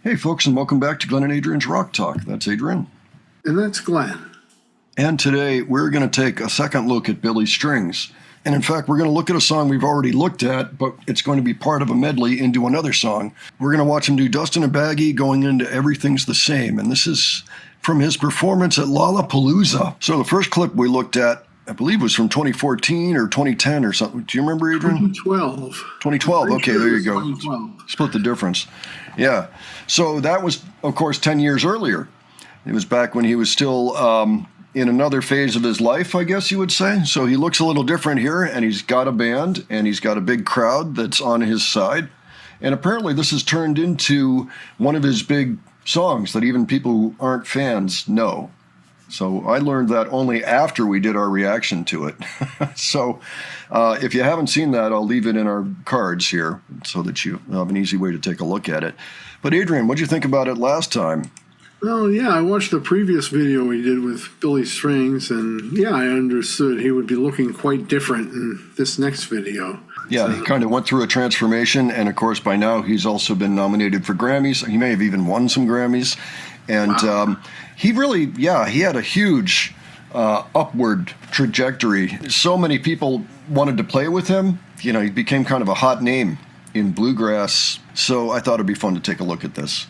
Hey folks, and welcome back to Glenn and Adrian's Rock Talk. That's Adrian. And that's Glenn. And today we're going to take a second look at Billy Strings. And in fact, we're going to look at a song we've already looked at, but it's going to be part of a medley into another song. We're going to watch him do Dustin and Baggie going into Everything's the Same. And this is from his performance at Lollapalooza. So the first clip we looked at, I believe, was from 2014 or 2010 or something. Do you remember, Adrian? 2012. 2012. Okay, there you go. 2012. Split the difference. Yeah. So that was, of course, 10 years earlier. It was back when he was still in another phase of his life, I guess you would say. So he looks a little different here, and he's got a band, and he's got a big crowd that's on his side. And apparently this has turned into one of his big songs that even people who aren't fans know. So I learned that only after we did our reaction to it. So if you haven't seen that, I'll leave it in our cards here so that you have an easy way to take a look at it. But Adrian, what'd you think about it last time? Well, yeah, I watched the previous video we did with Billy Strings, and yeah, I understood he would be looking quite different in this next video. Yeah, So, he kind of went through a transformation, and of course by now he's also been nominated for Grammys. He may have even won some Grammys. And wow. he really, he had a huge upward trajectory. So many people wanted to play with him. You know, he became kind of a hot name in bluegrass. So I thought it'd be fun to take a look at this.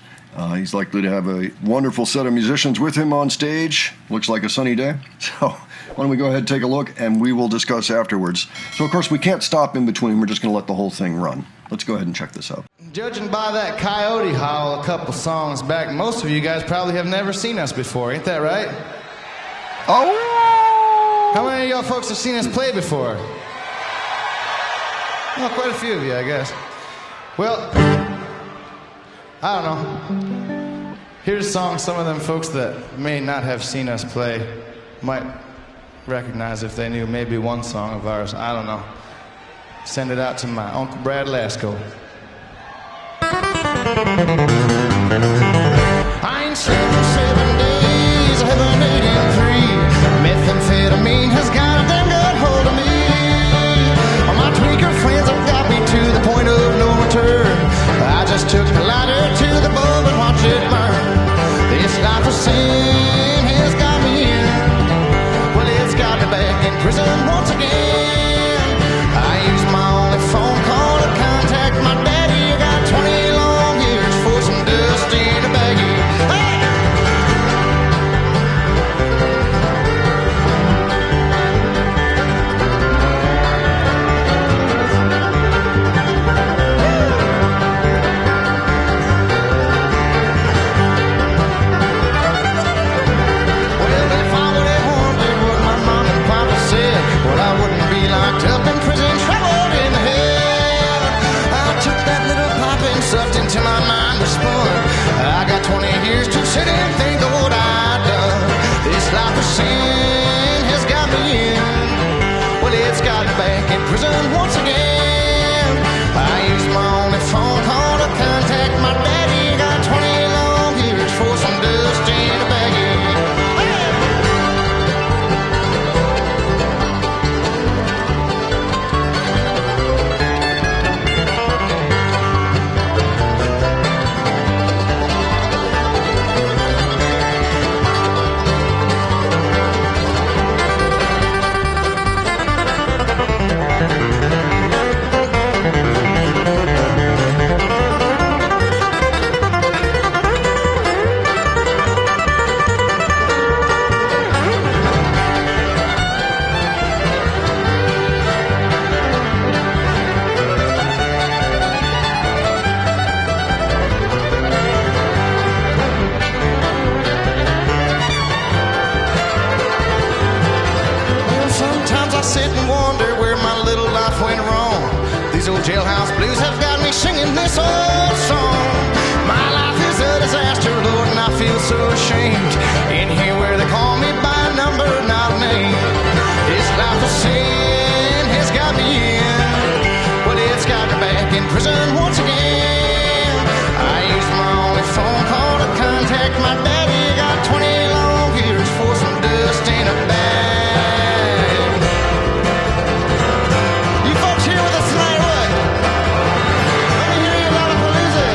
He's likely to have a wonderful set of musicians with him on stage. Looks like a sunny day. So why don't we go ahead and take a look, and we will discuss afterwards. So, of course, we can't stop in between. We're just going to let the whole thing run. Let's go ahead and check this out. Judging by that coyote howl a couple songs back, most of you guys probably have never seen us before. Ain't that right? Oh! How many of y'all folks have seen us play before? Well, quite a few of you, I guess. Well, I don't know. Here's a song some of them folks that may not have seen us play might recognize if they knew maybe one song of ours. I don't know. Send it out to my Uncle Brad Lasco. I ain't slept for 7 days, I haven't eaten 3. Methamphetamine has got a damn good hold of me. All my tweaker friends have got me to the point of no return. I just took the lighter to the bulb and watched it burn. This life of sin has got me in. Well, it's got me back in prison once again. I used my only phone call to contact my daddy. I got 20 long years for some dust in a baggie. Hey! Sucked into my mind was spun. I got 20 years to sit and think of what I've done. This life of sin has got me in. Well, it's got me back in prison once again. I used my only phone call to contact my daddy. Got 20 long years for some dust in a baggie. Jailhouse blues have got me singing this old song. My life is a disaster, Lord, and I feel so ashamed. In here where they call me by number, not a name. This life of sin has got me in. Well, it's got me back in prison once again. I used my only phone call to contact my daddy. Got 20 long years for some dust in a bag. You folks here with us tonight, what? Let me hear you, Lollapalooza.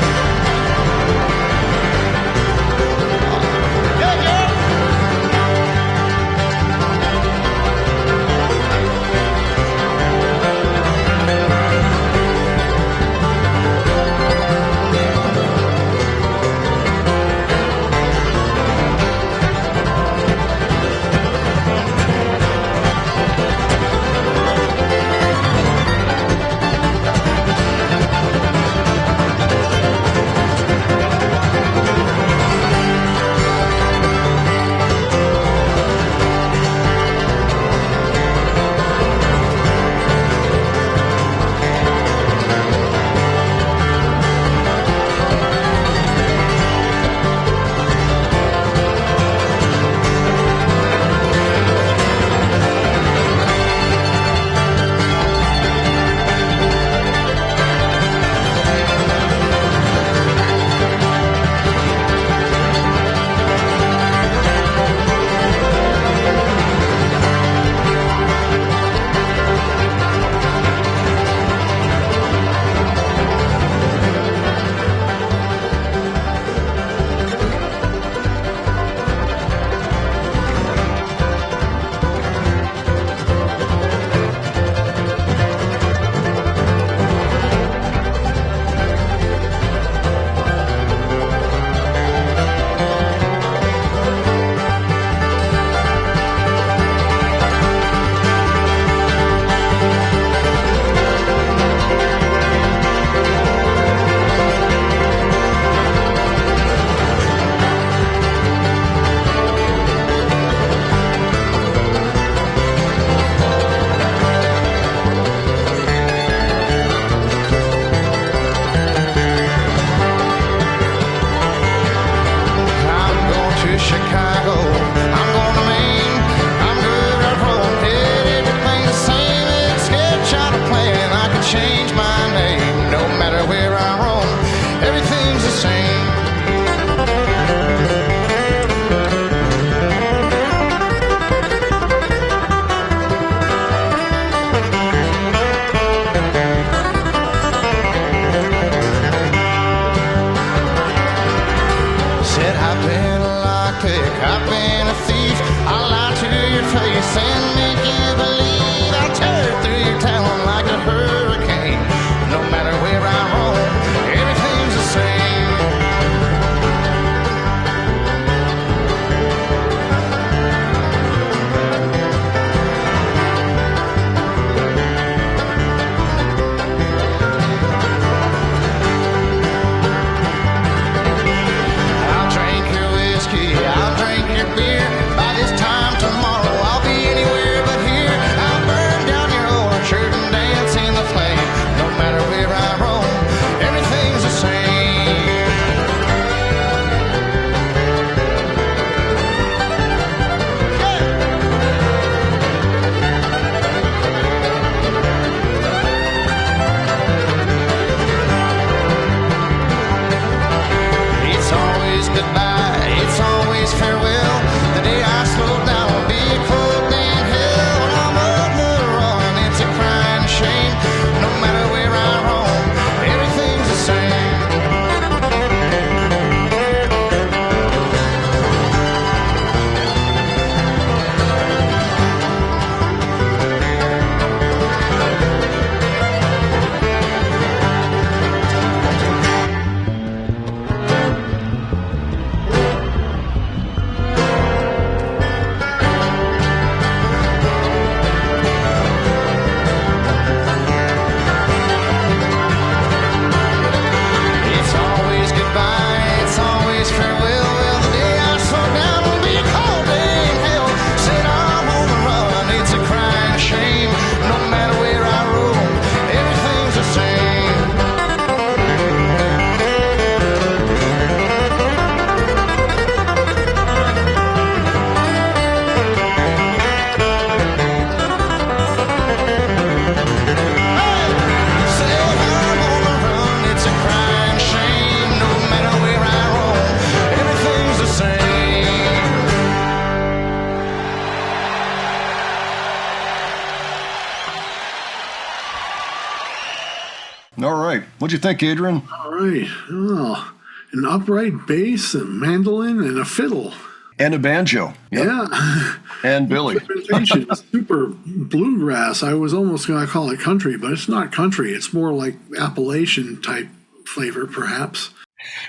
and make you believe I'll tear through your town like a hurricane. No matter where I roam, everything's the same. I'll drink your whiskey, I'll drink your beer. By this time tomorrow, I'll be anywhere but here. I'll burn down your orchard and dance in the flame. No matter where I roam, everything's the same. It's always goodbye, it's always farewell. The day I slow down will be a cold day in hell. When I'm on the run, it's a crying shame. No matter where I roam, everything's the same. It's always goodbye, it's always farewell. Well, the day I slow down will be a cold day in hell. Said I'm on the run, it's a crying shame. No matter where I roam, everything's the same. Said I'm on the run, it's a crying shame. No matter where I roam, everything's the same. All right. What'd you think, Adrian? All right. Oh, an upright bass, a mandolin, and a fiddle. And a banjo. Yep. Yeah. And Billy. Instrumentation is super bluegrass. I was almost going to call it country, but it's not country. It's more like Appalachian type flavor, perhaps.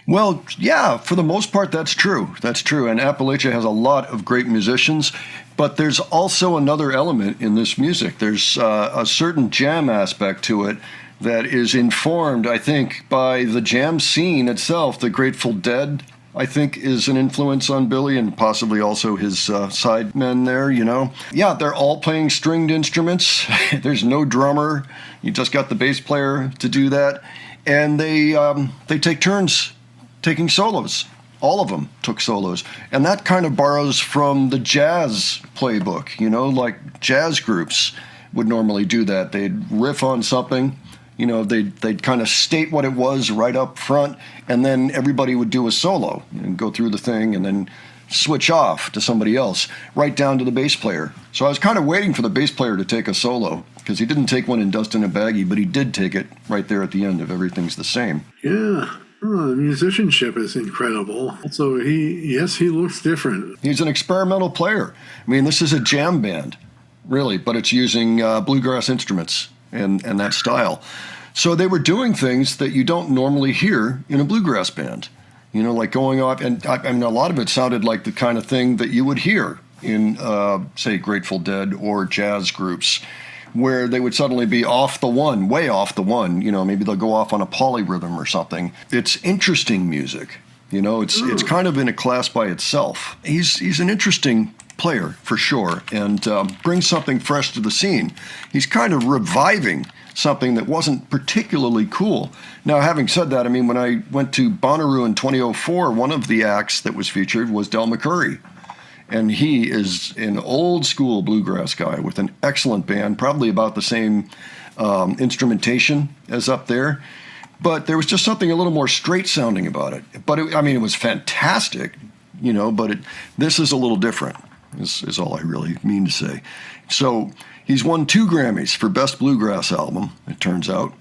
Well, yeah, for the most part, that's true. That's true. And Appalachia has a lot of great musicians, but there's also another element in this music. There's a certain jam aspect to it that is informed, I think, by the jam scene itself. The Grateful Dead, I think, is an influence on Billy, and possibly also his sidemen there, you know. Yeah, they're all playing stringed instruments. There's no drummer. You just got the bass player to do that. And they take turns taking solos. All of them took solos. And that kind of borrows from the jazz playbook, you know, like jazz groups would normally do that. They'd riff on something, you know, they'd kind of state what it was right up front, and then everybody would do a solo and go through the thing and then switch off to somebody else, right down to the bass player. So I was kind of waiting for the bass player to take a solo, because he didn't take one in Dustin and Baggie, but he did take it right there at the end of Everything's the Same. Yeah. Oh, the musicianship is incredible. So he looks different. He's an experimental player. I mean, this is a jam band, really, but it's using bluegrass instruments and that style. So they were doing things that you don't normally hear in a bluegrass band. You know, like going off, and I mean, a lot of it sounded like the kind of thing that you would hear in, say, Grateful Dead or jazz groups, where they would suddenly be off the one, way off the one. You know, maybe they'll go off on a polyrhythm or something. It's interesting music. You know, it's kind of in a class by itself. He's an interesting player for sure, and brings something fresh to the scene. He's kind of reviving something that wasn't particularly cool. Now, having said that, I mean, when I went to Bonnaroo in 2004, one of the acts that was featured was Del McCoury. And he is an old school bluegrass guy with an excellent band, probably about the same instrumentation as up there. But there was just something a little more straight sounding about it. But it was fantastic, you know, but this is a little different, is all I really mean to say. So he's won 2 Grammys for Best Bluegrass Album, it turns out.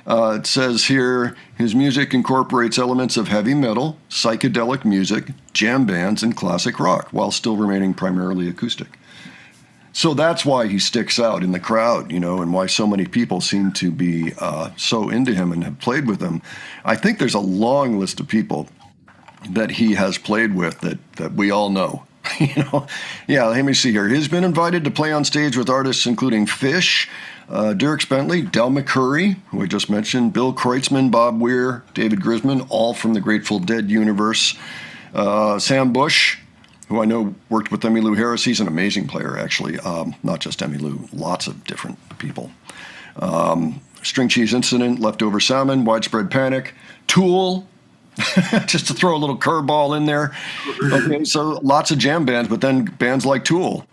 It says here, his music incorporates elements of heavy metal, psychedelic music, jam bands, and classic rock, while still remaining primarily acoustic. So that's why he sticks out in the crowd, and why so many people seem to be so into him and have played with him. I think there's a long list of people that he has played with that we all know. Yeah, let me see here. He's been invited to play on stage with artists including Fish, Dierks Bentley, Del McCoury, who I just mentioned, Bill Kreutzmann, Bob Weir, David Grisman, all from the Grateful Dead universe. Sam Bush, who I know worked with Emmylou Harris. He's an amazing player, actually. Not just Emmylou, lots of different people. String Cheese Incident, Leftover Salmon, Widespread Panic, Tool, just to throw a little curveball in there. Okay, so lots of jam bands, but then bands like Tool,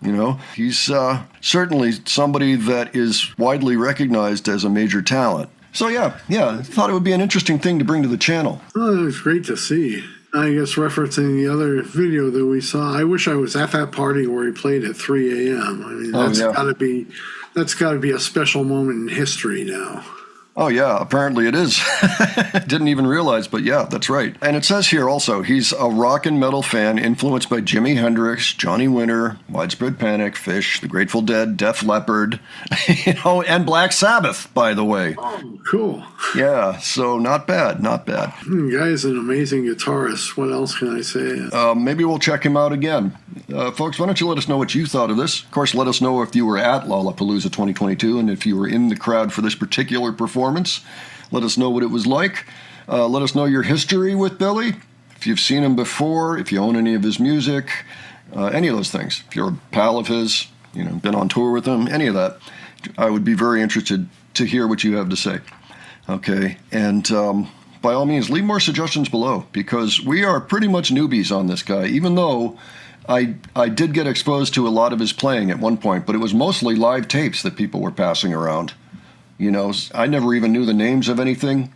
He's certainly somebody that is widely recognized as a major talent. So yeah, I thought it would be an interesting thing to bring to the channel. Oh, it was great to see. I guess referencing the other video that we saw, I wish I was at that party where he played at 3 a.m. I mean, that's got to be a special moment in history now. Oh, yeah, apparently it is. Didn't even realize, but yeah, that's right. And it says here also, he's a rock and metal fan influenced by Jimi Hendrix, Johnny Winter, Widespread Panic, Fish, The Grateful Dead, Def Leppard, and Black Sabbath, by the way. Oh, cool. Yeah, so not bad. The guy's an amazing guitarist. What else can I say? Maybe we'll check him out again. Folks, why don't you let us know what you thought of this? Of course, let us know if you were at Lollapalooza 2022 and if you were in the crowd for this particular performance. Let us know what it was like. Let us know your history with Billy. If you've seen him before, if you own any of his music, any of those things. If you're a pal of his, been on tour with him, any of that. I would be very interested to hear what you have to say. Okay, and by all means, leave more suggestions below, because we are pretty much newbies on this guy, even though I did get exposed to a lot of his playing at one point, but it was mostly live tapes that people were passing around. I never even knew the names of anything.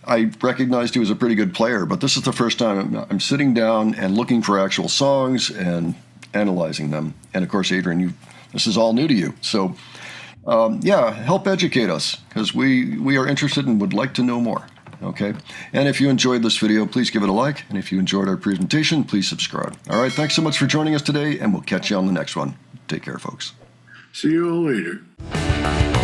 I recognized he was a pretty good player, but this is the first time I'm sitting down and looking for actual songs and analyzing them. And of course, Adrian, this is all new to you. So, help educate us, because we are interested and would like to know more. Okay? And if you enjoyed this video, please give it a like. And if you enjoyed our presentation, please subscribe. All right, thanks so much for joining us today, and we'll catch you on the next one. Take care, folks. See you all later.